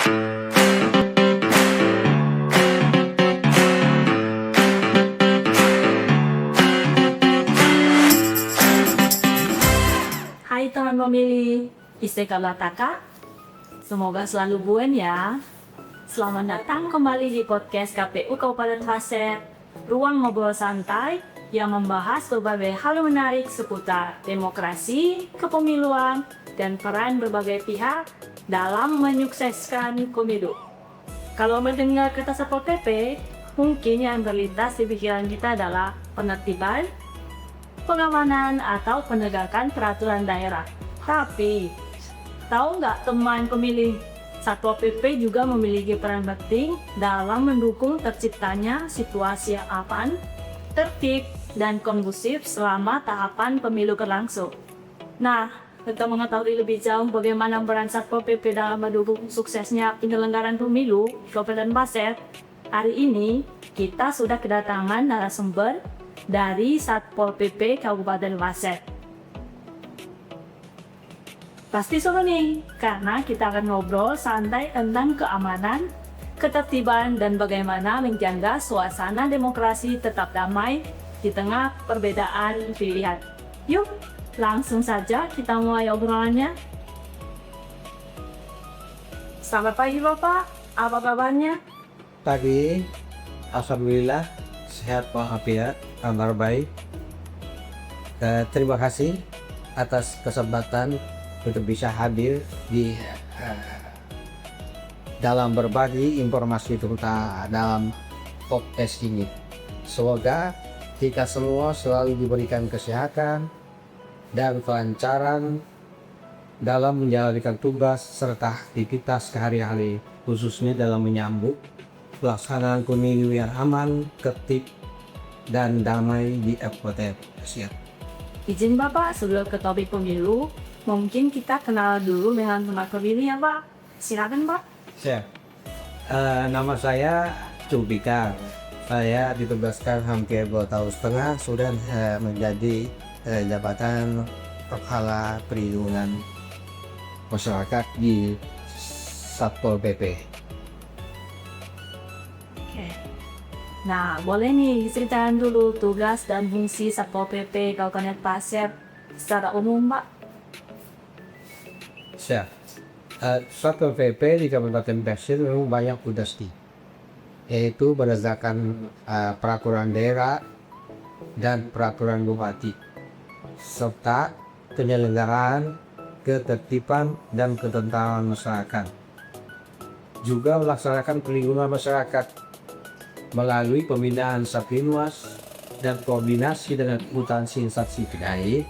Hai teman pemilih, istiqomah Taka. Semoga selalu buen ya. Selamat datang kembali di podcast KPU Kabupaten Pasir, ruang ngobrol santai yang membahas berbagai hal menarik seputar demokrasi, kepemiluan, dan peran berbagai pihak dalam menyukseskan pemilu. Kalau mendengar kata Satpol PP, mungkin yang terlintas di pikiran kita adalah penertiban, pengamanan, atau penegakan peraturan daerah. Tapi, tahu nggak teman pemilih, Satpol PP juga memiliki peran penting dalam mendukung terciptanya situasi yang aman, tertib, dan kondusif selama tahapan pemilu berlangsung. Nah, untuk mengetahui lebih jauh bagaimana peran Satpol PP dalam mendukung suksesnya penyelenggaraan pemilu Kabupaten Pasir, hari ini kita sudah kedatangan narasumber dari Satpol PP Kabupaten Pasir. Pasti seru nih, karena kita akan ngobrol santai tentang keamanan, ketertiban, dan bagaimana menjaga suasana demokrasi tetap damai di tengah perbedaan pilihan. Yuk, langsung saja kita mulai obrolannya. Selamat pagi Bapak, apa kabarnya? Pagi, alhamdulillah sehat walafiat, kabar baik. Terima kasih atas kesempatan untuk bisa hadir di dalam berbagi informasi tentang dalam podcast ini. Semoga kita semua selalu diberikan kesehatan dan kelancaran dalam menjalankan tugas serta aktivitas sehari-hari, khususnya dalam menyambut pelaksanaan pemilu yang aman, tertib, dan damai di Kabupaten Pasir. Izin Bapak, sebelum ke topik pemilu, mungkin kita kenal dulu dengan teman pemilih ya Pak. Silakan Pak. Siap. Nama saya Cubika. Saya ditugaskan hampir 2 tahun setengah sudah menjadi jabatan Kepala Perlindungan Masyarakat di Satpol PP. Oke. Nah, boleh nih ceritakan dulu tugas dan fungsi Satpol PP Kabupaten Pasir secara umum Pak. Siap. Satpol PP di Kabupaten Pasir memang banyak tugasnya, yaitu berdasarkan peraturan daerah dan peraturan bupati, serta penyelenggaraan ketertiban dan ketentraman masyarakat. Juga melaksanakan perlindungan masyarakat melalui pembinaan Satlinwas dan koordinasi dengan instansi terkait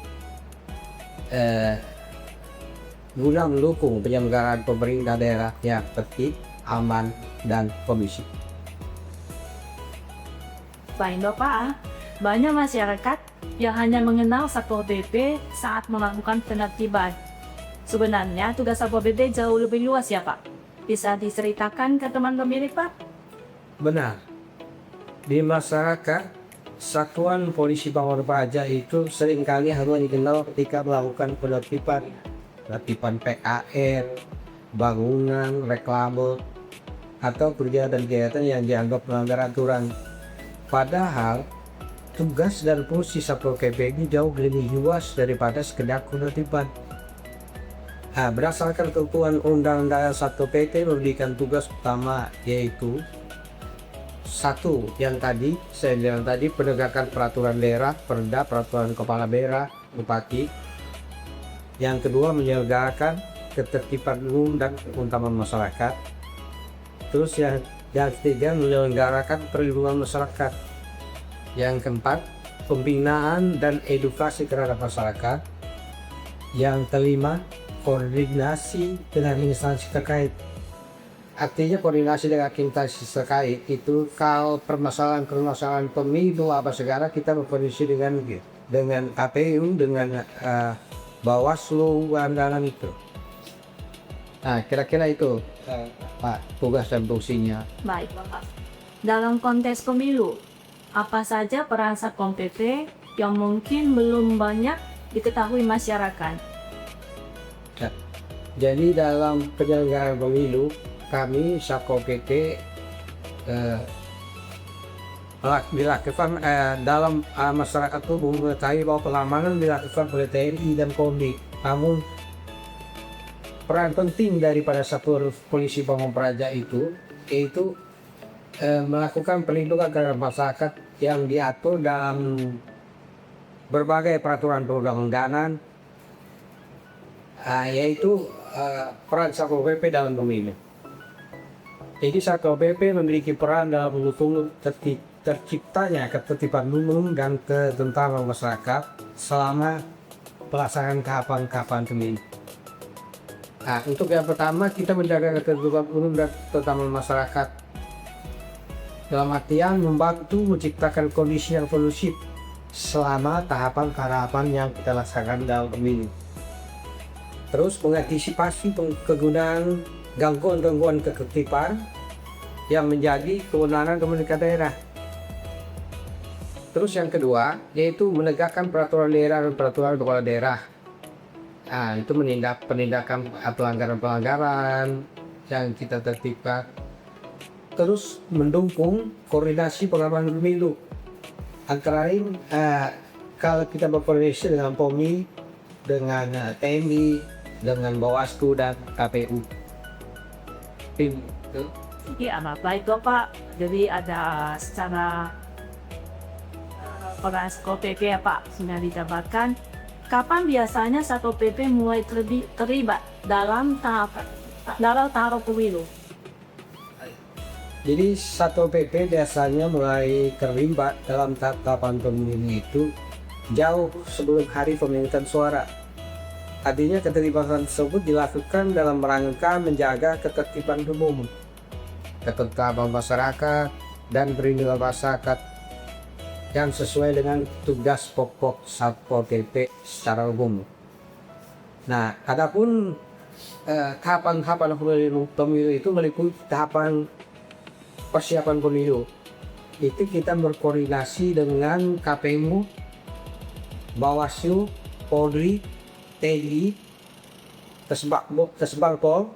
guna mendukung penyelenggaraan pemerintah daerah yang tertib, aman, dan kondusif. Baik Bapak, banyak masyarakat yang hanya mengenal Satpol PP saat melakukan penertiban. Sebenarnya tugas Satpol PP jauh lebih luas ya Pak. Bisa diceritakan ke teman pemilih Pak? Benar. Di masyarakat, Satuan Polisi Pamor Praja itu seringkali hanya dikenal ketika melakukan penertiban PKR, bangunan, reklame, atau kegiatan-kegiatan yang dianggap melanggar aturan. Padahal, tugas dan fungsi Satpol PP ini jauh lebih luas daripada sekedar penertiban. Berdasarkan ketentuan Undang-Undang Satpol PP memberikan tugas utama, yaitu satu, yang tadi saya bilang tadi, penegakan peraturan daerah, Perda, peraturan kepala daerah, bupati. Yang kedua, menyelenggarakan ketertiban umum dan keuntungan masyarakat. Terus yang ketiga, menyelenggarakan perlindungan masyarakat. Yang keempat, pembinaan dan edukasi terhadap masyarakat. Yang kelima, koordinasi dengan instansi terkait. Artinya koordinasi dengan instansi terkait itu kalau permasalahan pemilu apa segala kita berkoordinasi dengan KPU, dengan Bawaslu, anggaran itu. Nah, kira-kira itu Pak, tugas dan fungsinya. Baik Bapak. Dalam konteks pemilu, apa saja peran Satpol PP yang mungkin belum banyak diketahui masyarakat? Jadi dalam penyelenggaraan pemilu, kami Satpol PP dilakukan dalam masyarakat itu mengetahui bahwa pengamanan dilakukan oleh TNI dan Polri. Namun peran penting daripada satuan polisi Pamong Praja itu yaitu melakukan perlindungan terhadap masyarakat yang diatur dalam berbagai peraturan perundang-undangan, yaitu peran Satpol PP dalam pemilu. Jadi Satpol PP memiliki peran dalam mendukung terciptanya ketertiban umum dan ketentraman masyarakat selama pelaksanaan tahapan-tahapan pemilu. Nah, untuk yang pertama kita menjaga ketertiban umum dan ketentraman masyarakat dalam artian membantu menciptakan kondisi yang kondusif selama tahapan-tahapan yang kita laksanakan dalam pemilu. Terus mengantisipasi kegunaan gangguan-gangguan ketertiban yang menjadi kewenangan pemerintah daerah. Terus yang kedua yaitu menegakkan peraturan daerah dan peraturan kepala daerah. Nah, itu penindakan pelanggaran-pelanggaran yang kita tertibkan. Terus mendukung koordinasi pengamanan pemilu. Antara lain kalau kita berkoordinasi dengan POMI, dengan TNI, dengan Bawaslu dan KPU. Iya, baik Bapak. Jadi ada secara peran Satpol PP ya Pak sudah dijabarkan. Kapan biasanya Satpol PP mulai terlibat dalam tahap pemilu? Jadi Satpol PP biasanya mulai terlibat dalam tahapan pemilu itu jauh sebelum hari pemungutan suara. Artinya keterlibatan tersebut dilakukan dalam rangka menjaga ketertiban umum, ketertiban masyarakat, dan perlindungan masyarakat yang sesuai dengan tugas pokok Satpol PP secara umum. Nah, adapun tahapan-tahapan pemilu itu meliputi tahapan persiapan pemilu. Itu kita berkoordinasi dengan KPU, Bawaslu, Polri, TNI, Kesbangpol,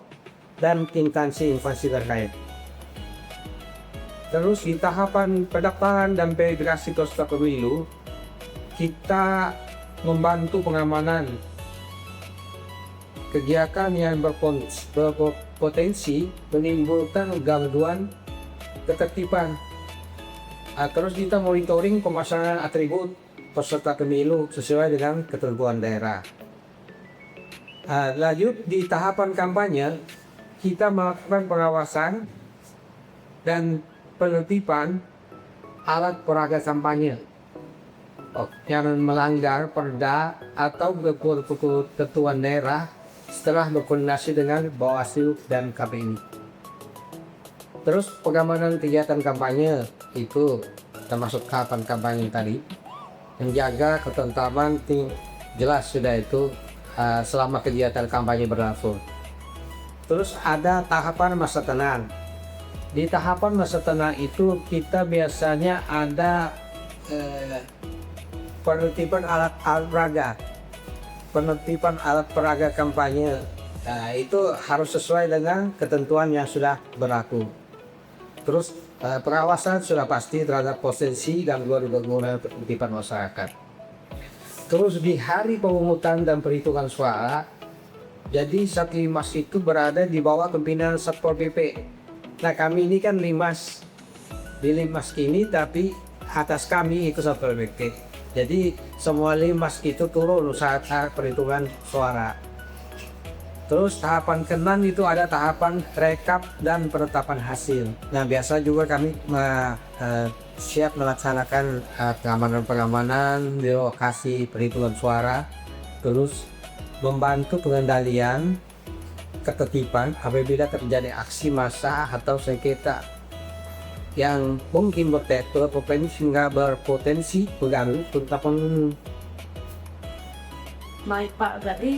dan instansi terkait. Terus di tahapan pendaftaran dan verifikasi peserta pemilu, kita membantu pengamanan kegiatan yang berpotensi menimbulkan gangguan ketertiban. Terus kita monitoring pemasangan atribut peserta pemilu sesuai dengan ketentuan daerah. Lanjut di tahapan kampanye, kita melakukan pengawasan dan penertiban alat peraga kampanye yang melanggar perda atau ketentuan daerah setelah berkoordinasi dengan Bawaslu dan KPU. Terus pengamanan kegiatan kampanye itu termasuk tahapan kampanye tadi, menjaga ketentraman jelas sudah itu selama kegiatan kampanye berlangsung. Terus ada tahapan masa tenang. Di tahapan masa tenang itu kita biasanya ada penertiban alat peraga, penertiban alat peraga kampanye. Nah, itu harus sesuai dengan ketentuan yang sudah berlaku. Terus pengawasan sudah pasti terhadap potensi gangguan ketertiban masyarakat. Terus di hari pemungutan dan perhitungan suara, jadi Satlimas itu berada di bawah pimpinan Satpol PP. Nah, kami ini kan limas di limas ini, tapi atas kami itu Satpol PP. Jadi semua limas itu turun saat perhitungan suara. Terus tahapan ke-6 itu ada tahapan rekap dan penetapan hasil. Nah, biasa juga kami siap melaksanakan pengamanan di lokasi perhitungan suara. Terus membantu pengendalian ketertiban apabila terjadi aksi massa atau sengketa yang mungkin berpotensi mengganggu ketetapan umum. Baik Pak, berarti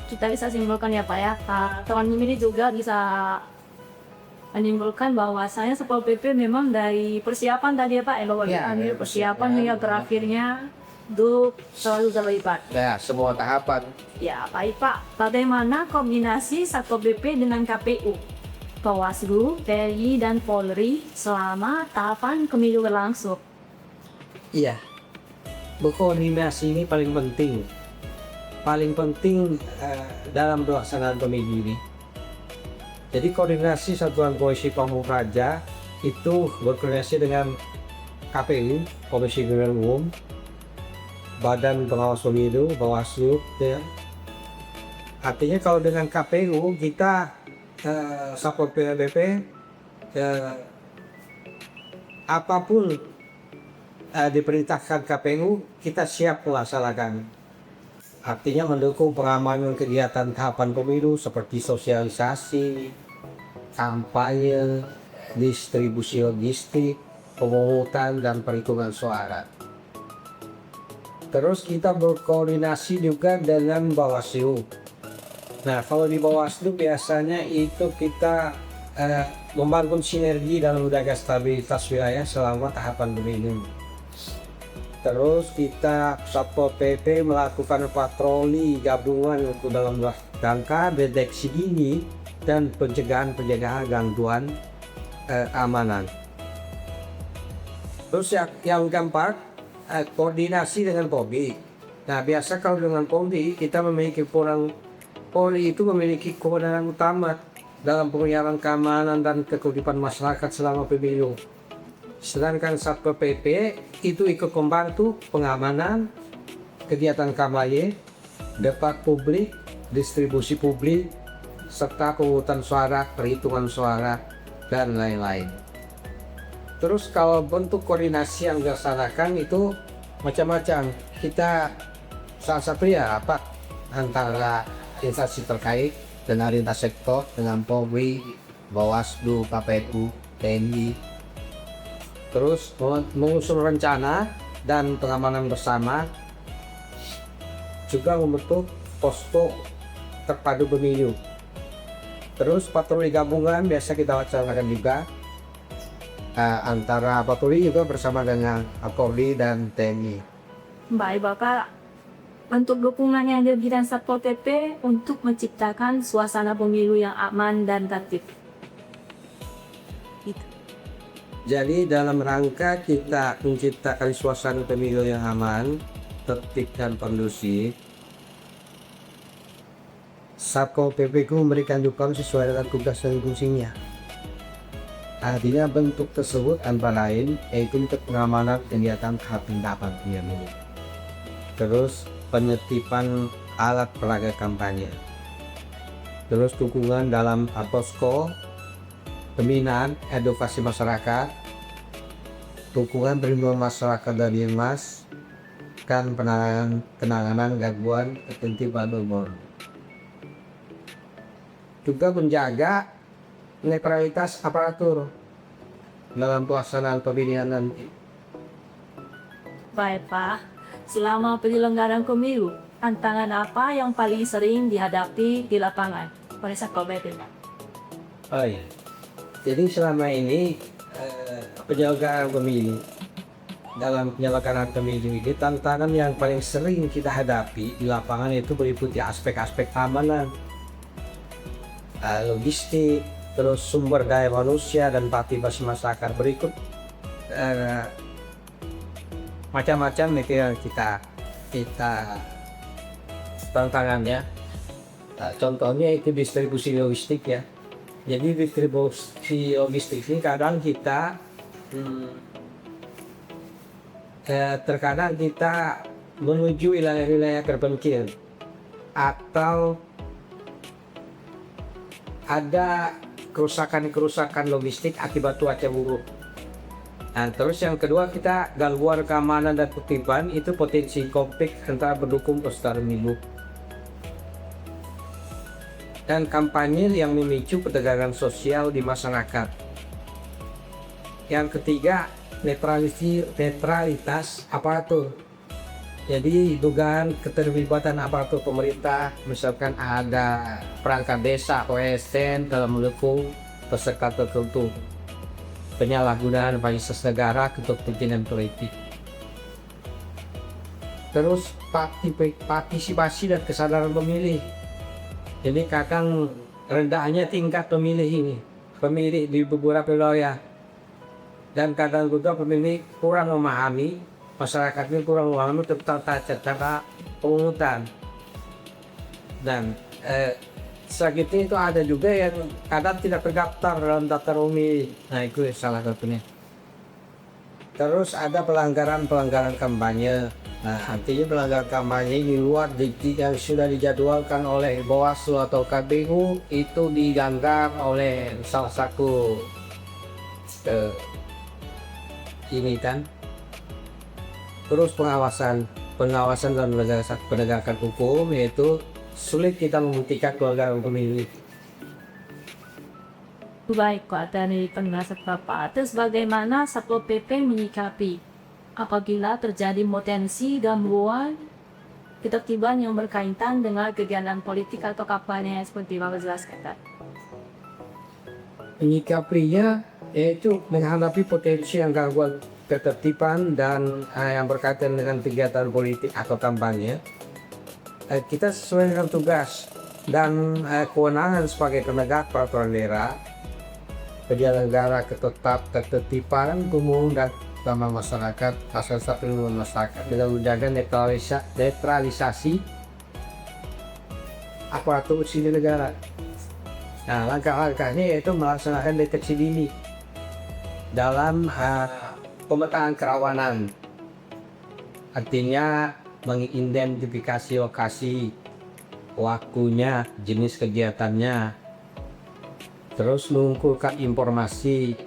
kita bisa simpulkan ya Pak ya, teman ini juga bisa menyimpulkan bahwasanya Satpol PP memang dari persiapan tadi ya Pak, persiapan hingga berakhirnya untuk selalu terlibat. Nah, semua tahapan. Ya, baik Pak. Bagaimana kombinasi Satpol PP dengan KPU, Bawaslu, TNI, dan Polri selama tahapan pemilu berlangsung? Iya, berkoordinasi ini paling penting. Paling penting dalam pelaksanaan pemilu ini. Jadi koordinasi Satuan Polisi Pamung Praja itu berkoordinasi dengan KPU, Komisi Pemilihan Umum, Badan Pengawas Pemilu, Bawaslu. Ya. Artinya kalau dengan KPU kita Satpol PP apapun diperintahkan KPU kita siap melaksanakan. Artinya mendukung pengamanan kegiatan tahapan pemilu seperti sosialisasi, kampanye, distribusi logistik, pemungutan dan perhitungan suara. Terus kita berkoordinasi juga dengan Bawaslu. Nah, kalau di Bawaslu biasanya itu kita membangun sinergi dalam menjaga stabilitas wilayah selama tahapan pemilu. Terus kita Satpol PP melakukan patroli gabungan untuk dalam rangka deteksi dini dan pencegahan gangguan keamanan. Terus yang keempat, koordinasi dengan Polri. Nah, biasa kalau dengan Polri kita memiliki Polri itu memiliki kewenangan utama dalam penyiaran keamanan dan ketertiban masyarakat selama pemilu. Sedangkan Satpol PP itu ikut membantu pengamanan, kegiatan kampanye, debat publik, distribusi publik, serta pemungutan suara, perhitungan suara, dan lain-lain. Terus kalau bentuk koordinasi yang dilaksanakan itu macam-macam. Kita salah satu antara instansi terkait dengan lintas sektor, dengan Polri, Bawaslu, KPU, TNI. Terus mengusung rencana dan pengamanan bersama, juga membentuk posko terpadu pemilu. Terus patroli gabungan biasa kita laksanakan juga antara patroli juga bersama dengan Polri dan TNI. Baik Bapak, bentuk dukungan yang diberikan Satpol PP untuk menciptakan suasana pemilu yang aman dan tertib. Jadi dalam rangka kita menciptakan suasana pemilu yang aman, tertib dan kondusif, Satpol PP memberikan dukungan sesuai dengan tugas dan fungsinya. Artinya bentuk tersebut antara lain yaitu untuk pengamanan kegiatan tahapan pemilu. Terus penertiban alat peraga kampanye. Terus dukungan dalam posko pembinaan edukasi masyarakat, dukungan perlindungan masyarakat dari emas, dan penanganan gangguan ketertiban umum. Juga menjaga netralitas aparatur dalam pelaksanaan pemilihan nanti. Baik Pak, selama penyelenggaraan pemilu, tantangan apa yang paling sering dihadapi di lapangan oleh Satpol PP? Oh iya. Jadi selama ini penyelenggaraan pemilu, dalam penyelenggaraan pemilu ini tantangan yang paling sering kita hadapi di lapangan itu meliputi aspek-aspek keamanan, logistik, terus sumber daya manusia dan partisipasi masyarakat. Berikut macam-macam itu yang kita tantangannya. Contohnya itu distribusi logistik ya. Jadi distribusi logistik ini kadang kita terkadang kita menuju wilayah-wilayah terpencil atau ada kerusakan logistik akibat cuaca buruk. Nah, terus yang kedua kita gangguan keamanan dan ketertiban itu potensi konflik antara pendukung peserta pemilu. Dan kampanye yang memicu ketegangan sosial di masyarakat. Yang ketiga, netralitas aparatur. Jadi dugaan keterlibatan aparatur pemerintah, misalkan ada perangkat desa atau ASN dalam mendukung peserta tertentu, penyalahgunaan fasilitas negara untuk kepentingan politik. terus partisipasi dan kesadaran pemilih. Jadi kadang rendahnya tingkat pemilih di beberapa wilayah, dan kadang juga pemilih kurang memahami, masyarakatnya kurang memahami tentang cara pemungutan. Dan selanjutnya itu ada juga yang kadang tidak terdaftar dalam daftar pemilih. Nah, itu salah satunya. Terus ada pelanggaran kampanye. Nah, artinya pelanggaran kampanye di luar yang sudah dijadwalkan oleh Bawaslu atau KPU itu dilanggar oleh salah satu ini kan. Terus pengawasan dan penegakan hukum, yaitu sulit kita membuktikan pelanggaran pemilu. Baik Pak, dari penjelasan Bapak, terus bagaimana Satpol PP menyikapi apabila terjadi potensi gangguan ketertiban yang berkaitan dengan kegiatan politik atau kampanye seperti Bapak jelaskan tadi? Menyikapinya yaitu menghadapi potensi yang gangguan ketertiban dan yang berkaitan dengan kegiatan politik atau kampanye. Kita sesuai dengan tugas dan kewenangan sebagai penegak peraturan daerah, penyelenggara ketertiban umum dan keamanan masyarakat, fasilitas pelindungan masyarakat dengan menjaga netralisasi aparatur sipil negara. Nah, langkah-langkahnya yaitu melaksanakan deteksi dini dalam pemetaan kerawanan, artinya mengidentifikasi lokasi, waktunya, jenis kegiatannya, terus mengumpulkan informasi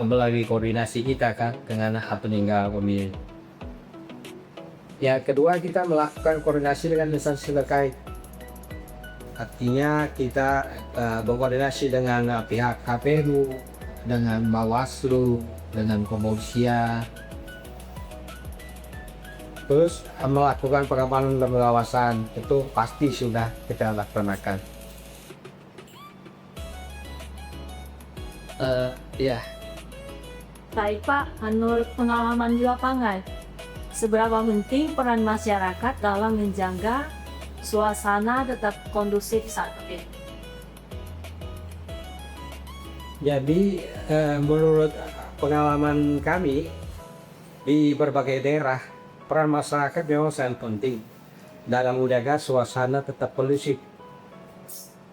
melalui koordinasi kita kan dengan penyelenggara pemilu. Yang kedua, kita melakukan koordinasi dengan instansi terkait. Artinya kita berkoordinasi dengan pihak KPU, dengan Bawaslu, dengan Kepolisian. Terus melakukan pengamanan dan pengawasan, itu pasti sudah kita laksanakan. Ya. Baik Pak, menurut pengalaman di lapangan, seberapa penting peran masyarakat dalam menjaga suasana tetap kondusif saat ini? Jadi menurut pengalaman kami di berbagai daerah, peran masyarakat memang sangat penting dalam menjaga suasana tetap kondusif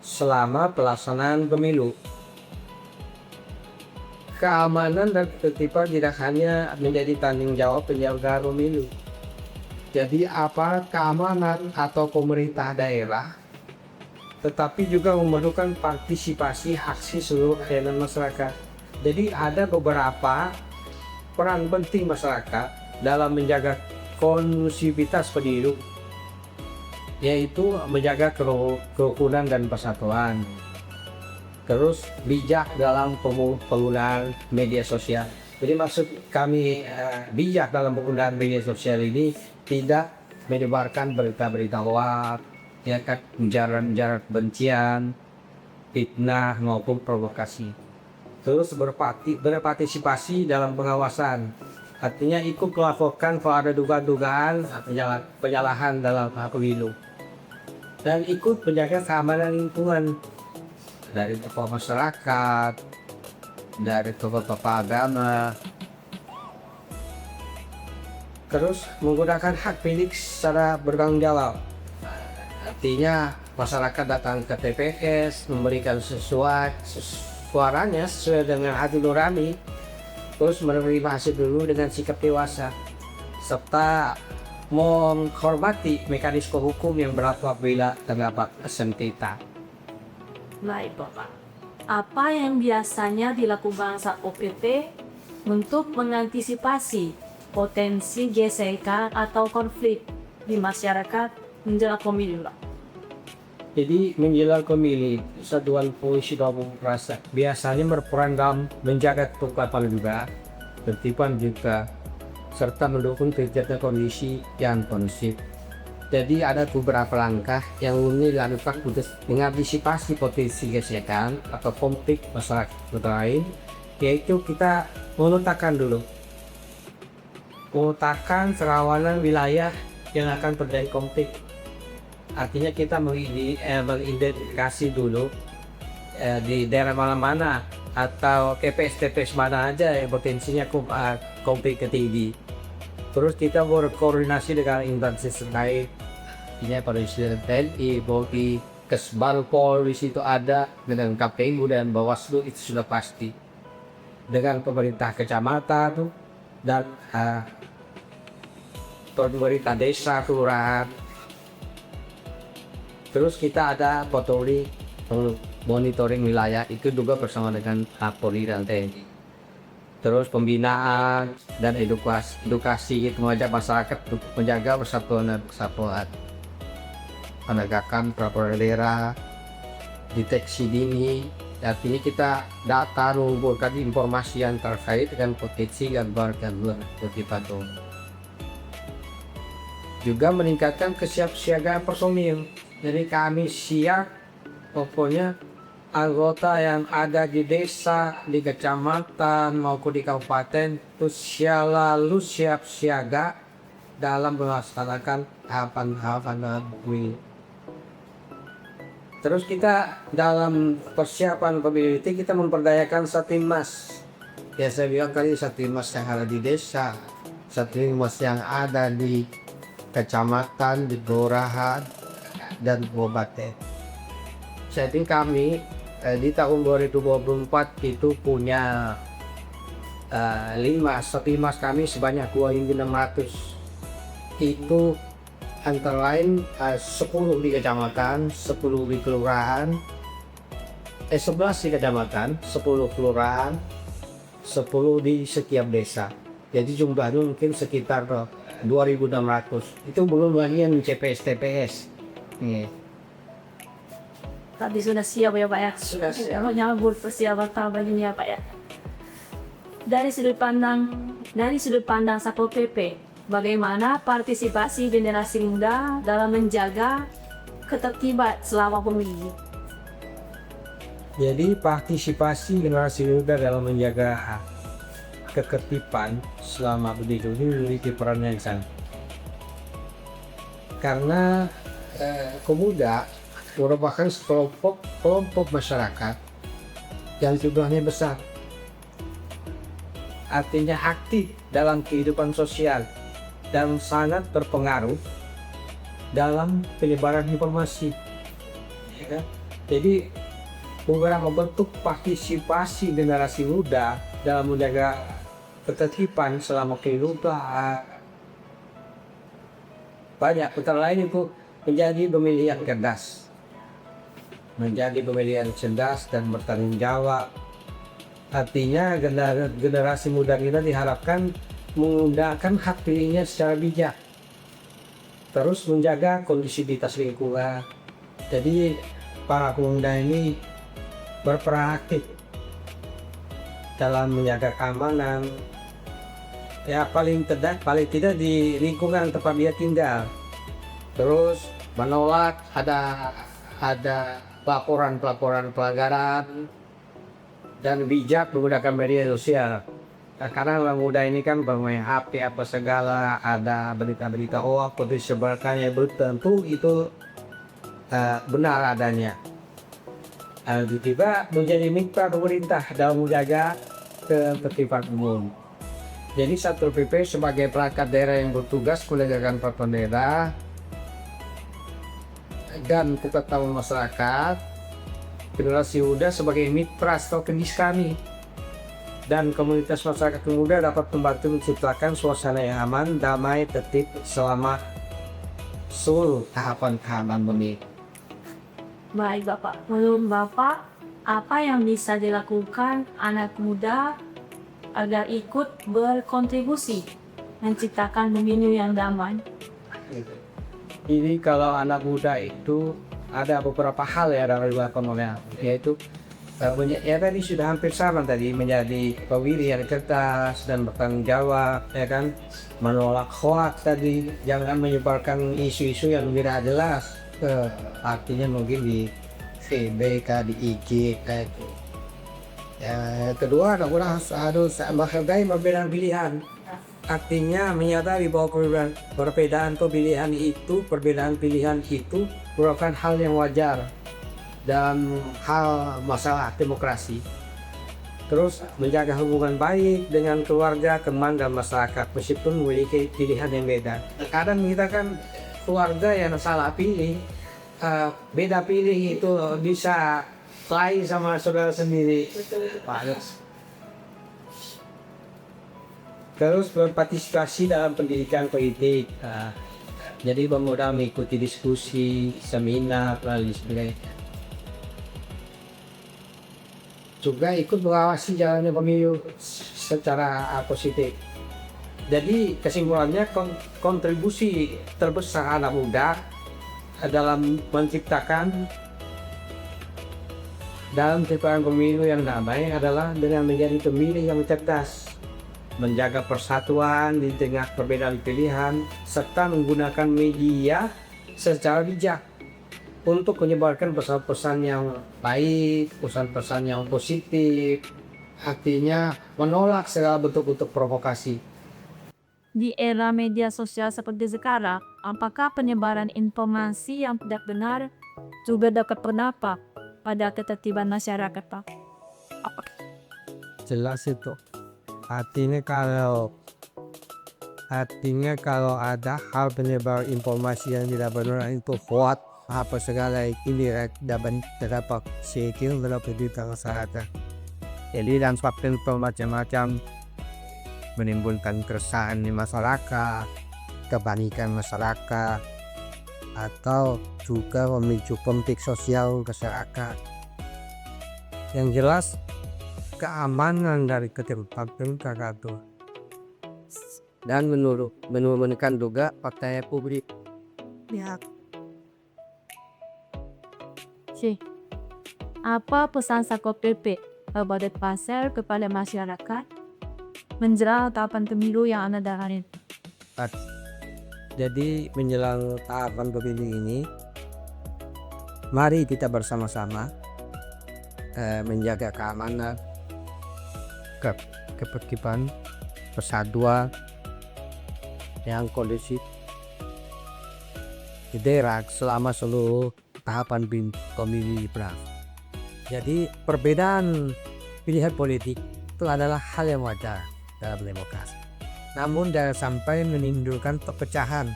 selama pelaksanaan pemilu. Keamanan dan ketertiban tidak hanya menjadi tanggung jawab penyelenggara pemilu. Jadi aparat keamanan atau pemerintah daerah, tetapi juga memerlukan partisipasi aksi seluruh elemen masyarakat. Jadi ada beberapa peran penting masyarakat dalam menjaga kondusivitas pemilu, yaitu menjaga kerukunan dan persatuan. Terus bijak dalam penggunaan media sosial. Jadi maksud kami bijak dalam penggunaan media sosial ini tidak menyebarkan berita-berita hoax, ya kan, ujaran-ujaran kebencian, fitnah maupun provokasi. Terus berpartisipasi dalam pengawasan, artinya ikut melaporkan kalau ada dugaan-dugaan penyalahan dalam pemilu, dan ikut menjaga keamanan lingkungan dari tokoh masyarakat, dari tokoh-tokoh agama. Terus menggunakan hak pilih secara bertanggung jawab, artinya masyarakat datang ke TPS, memberikan suaranya sesuai dengan hati nurani, terus menerima hasil dulu dengan sikap dewasa, serta menghormati mekanisme hukum yang berlaku apabila terdapat sengketa. Baik Bapak, apa yang biasanya dilakukan Satpol PP untuk mengantisipasi potensi gesekan atau konflik di masyarakat menjelang pemilu? Jadi menjelang pemilu, Satuan Polisi Gabungan Rasa biasanya berperan dalam menjaga ketertiban juga, tertiban juga, serta mendukung terjadinya kondisi yang kondusif. Jadi ada beberapa langkah yang dilakukan untuk mengantisipasi potensi gesekan atau konflik masyarakat lain, yaitu kita memetakan kerawanan wilayah yang akan terjadi konflik. Artinya kita mengidentifikasi dulu di daerah mana-mana atau TPS mana aja yang potensinya konflik tinggi. Terus kita berkoordinasi dengan instansi terkait, ini Presiden TNI, Polri, Kesbalpol di situ ada, dengan KPU dan Bawaslu itu sudah pasti. Dengan pemerintah kecamatan dan pemerintah desa, kelurahan. Terus kita ada patroli monitoring wilayah itu juga bersama dengan Polri dan TNI. Terus pembinaan dan edukasi itu mengajak masyarakat untuk menjaga persatuan dan kesatuan. Penegakan peraturan daerah, deteksi dini, artinya kita data mengumpulkan informasi yang terkait dengan potensi gangguan tertimbun. Juga meningkatkan kesiapsiagaan personil. Jadi kami siap, pokoknya anggota yang ada di desa, di kecamatan maupun di kabupaten itu selalu siap siaga dalam melaksanakan tahapan-tahapan ini. Terus kita dalam persiapan pemilu itu kita memperdayakan Satinmas. Ya saya bilang tadi Satinmas yang ada di desa, Satinmas yang ada di kecamatan, di kelurahan dan kabupaten. Jadi kami di tahun 2024 itu punya 5 Satinmas kami sebanyak 2.600. Itu antara lain 10 di kecamatan, 10 di kelurahan, 11 di kecamatan, 10 kelurahan, 10 di setiap desa. Jadi jumlahnya mungkin sekitar 2.600. Itu belum lagi yang CPS-TPS. Tadi sudah siap ya Pak ya? Sudah siap. Nyambut persiapan tahun ini ya Pak ya? Dari sudut pandang Satpol PP, bagaimana partisipasi generasi muda dalam menjaga ketertiban selama pemilu? Jadi partisipasi generasi muda dalam menjaga ketertiban selama pemilu ini memiliki peran yang sangat. Karena pemuda merupakan kelompok masyarakat yang jumlahnya besar. Artinya aktif dalam kehidupan sosial dan sangat berpengaruh dalam penyebaran informasi. Ya kan? Jadi beberapa bentuk partisipasi generasi muda dalam menjaga ketertiban selama pemilu banyak. Antara lain itu menjadi pemilih yang cerdas, menjadi pemilih yang cerdas dan bertanggung jawab. Artinya generasi muda kita diharapkan menggunakan hak pilihnya secara bijak, terus menjaga kondisivitas lingkungan. Jadi para pemuda ini berperan aktif dalam menjaga keamanan, ya paling tidak di lingkungan tempat dia tinggal. Terus menolak ada laporan pelanggaran dan bijak menggunakan media sosial. Nah, karena orang muda ini kan bermain HP apa segala, ada berita-berita hoax atau disebarkannya belum tentu itu benar adanya. Juga menjadi mitra pemerintah dalam menjaga ketertiban umum. Jadi Satpol PP sebagai perangkat daerah yang bertugas menegakkan peraturan daerah dan pengetahuan masyarakat, generasi muda sebagai mitra strategis kami, dan komunitas masyarakat muda dapat membantu menciptakan suasana yang aman, damai, tertib selama seluruh tahapan pemilu. Baik Bapak, menurut Bapak, apa yang bisa dilakukan anak muda agar ikut berkontribusi menciptakan pemilu yang damai? Ini kalau anak muda itu ada beberapa hal ya yang dilakukan oleh, yaitu ya tadi sudah hampir sama tadi, menjadi pemilih yang cerdas dan bertanggung jawab, ya kan, menolak hoax tadi, jangan menyebarkan isu-isu yang tidak jelas, artinya mungkin di FB, di IG kayak itu. Ya, kedua, harus menghargai perbedaan pilihan. Artinya menyadari bahwa perbedaan pilihan itu merupakan hal yang wajar dalam hal masalah demokrasi. Terus menjaga hubungan baik dengan keluarga, teman, dan masyarakat meskipun memiliki pilihan yang beda. Kadang kita kan keluarga yang salah pilih, beda pilih itu bisa lain sama saudara sendiri. Terus berpartisipasi dalam pendidikan politik. Jadi pemuda mengikuti diskusi, seminar, lalu sebagainya. Juga ikut mengawasi jalannya pemilu secara positif. Jadi kesimpulannya kontribusi terbesar anak muda dalam menciptakan dalam pemilu yang damai adalah dengan menjadi pemilih yang cerdas, menjaga persatuan di tengah perbedaan pilihan, serta menggunakan media secara bijak untuk menyebarkan pesan-pesan yang baik, pesan-pesan yang positif, artinya menolak segala bentuk-bentuk provokasi. Di era media sosial seperti sekarang, apakah penyebaran informasi yang tidak benar juga dapat berdampak pada ketertiban masyarakat, Pak? Jelas itu. Artinya kalau ada hal penyebar informasi yang tidak benar itu hoax apa segala ini dapat terdapat sekil dalam pendidikan masyarakat. Jadi dampaknya macam-macam, menimbulkan keresahan di masyarakat, kepanikan masyarakat, atau juga memicu konflik sosial masyarakat. Yang jelas keamanan dari ketertiban kagak dan menurunkan juga percaya publik. Ya. Apa pesan Satpol PP Kabupaten Pasir kepada masyarakat menjelang tahapan pemilu yang Anda dalami? Jadi menjelang tahapan pemilu ini, mari kita bersama-sama menjaga keamanan, ketertiban, persatuan yang kondusif di daerah selama seluruh tahapan pemilu berlangsung. Jadi perbedaan pilihan politik itu adalah hal yang wajar dalam demokrasi. Namun jangan sampai menimbulkan perpecahan,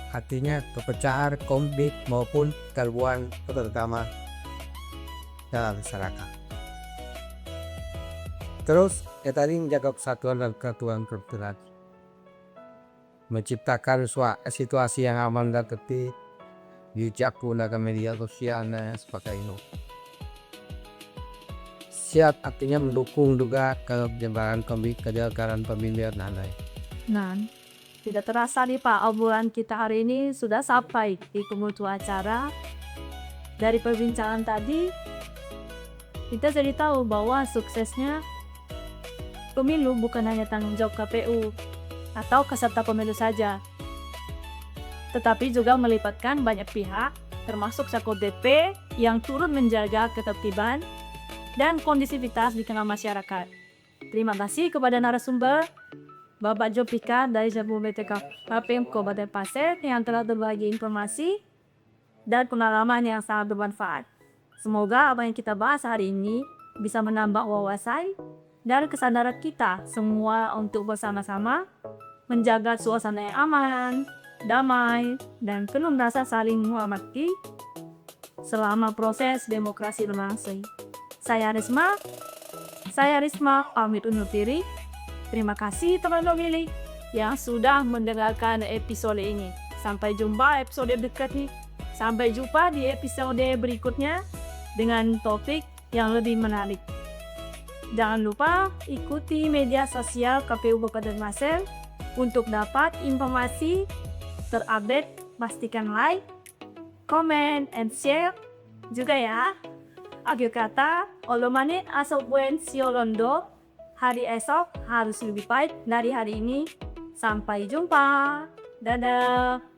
artinya perpecahan, konflik maupun gangguan terutama dalam masyarakat. Terus tadi menjaga persatuan dan kesatuan kerukunan, menciptakan situasi yang aman dan tertib, bijak menggunakan media sosial dan sebagainya. Siap artinya mendukung juga penyebaran kegiatan pemilihan dan lain. Nah, tidak terasa nih Pak, obrolan kita hari ini sudah sampai di penghujung acara. Dari perbincangan tadi, kita jadi tahu bahwa suksesnya pemilu bukan hanya tanggung jawab KPU atau peserta pemilu saja, tetapi juga melibatkan banyak pihak, termasuk Satpol PP yang turut menjaga ketertiban dan kondisivitas di tengah masyarakat. Terima kasih kepada narasumber Bapak Jopika dari Satpol PP Kabupaten Pasir yang telah berbagi informasi dan pengalaman yang sangat bermanfaat. Semoga apa yang kita bahas hari ini bisa menambah wawasan dan kesadaran kita semua untuk bersama-sama menjaga suasana yang aman, damai, dan penuh rasa saling menghormati selama proses demokrasi berlangsung. Saya Risma pamit undur diri. Terima kasih teman pemilih yang sudah mendengarkan episode ini. Sampai jumpa episode berikutnya. Sampai jumpa di episode berikutnya dengan topik yang lebih menarik. Jangan lupa ikuti media sosial KPU Kabupaten Pasir untuk dapat informasi terupdate. Pastikan like, comment, and share juga ya. Akhir kata, olomanin asal buen siolondo, hari esok harus lebih baik dari hari ini. Sampai jumpa. Dadah.